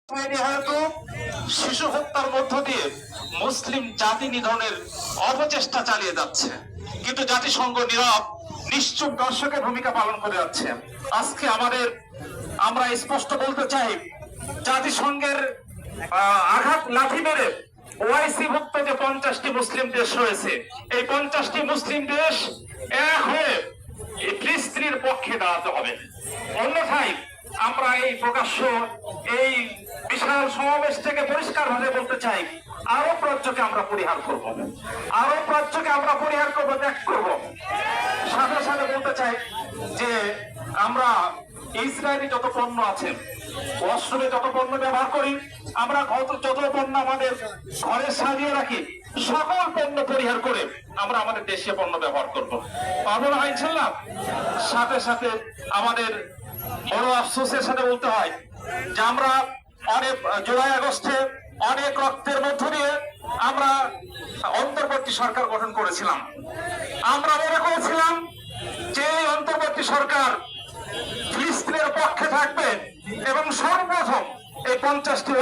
হয়তো শিশু হত্যার মধ্য দিয়ে মুসলিম জাতি নিধনের অপচেষ্টা চালিয়ে যাচ্ছে, কিন্তু জাতিসংঘ নীরব নিশ্চুপ দর্শকের ভূমিকা পালন করে যাচ্ছে। আজকে আমরা স্পষ্ট বলতে চাই, জাতিসংঘের আঘাত লাথি মেরে ওআইসি ভুক্ত যে 50টি মুসলিম দেশ রয়েছে, এই 50টি মুসলিম দেশ এক হয়ে ফিলিস্তিনের পক্ষে দাঁড়াতে হবে। অন্যথায় আমরা এই প্রকাশ্য এই বিশাল সমাবেশ থেকে পরিষ্কার ভাবে বলতে চাই, আরব রাজ্যকে আমরা পরিহার করব, আরব রাজ্যকে আমরা পরিহার করব, ত্যাগ করব। সাথে সাথে বলতে চাই যে আমরা ইসরায়েলি যত পণ্য আছে, ওয়াশরুমে যত পণ্য ব্যবহার করি, আমরা যত পণ্য আমাদের ঘরে সাজিয়ে রাখি, সকল পণ্য পরিহার করে আমরা আমাদের দেশীয় পণ্য ব্যবহার করবো, পারবো না ইনশাআল্লাহ। সাথে সাথে আমাদের বড় আফসোসের সাথে বলতে হয় যে আমরা অনেক জুলাই আগস্টে অনেক রক্তের মধ্য দিয়ে আমরা অন্তর্বর্তী সরকার গঠন করেছিলাম। আমরা মনে করেছিলাম যে অন্তর্বর্তী সরকার ফিলিস্তিনের পক্ষে থাকবে এবং সর্বপ্রথম এই 50টি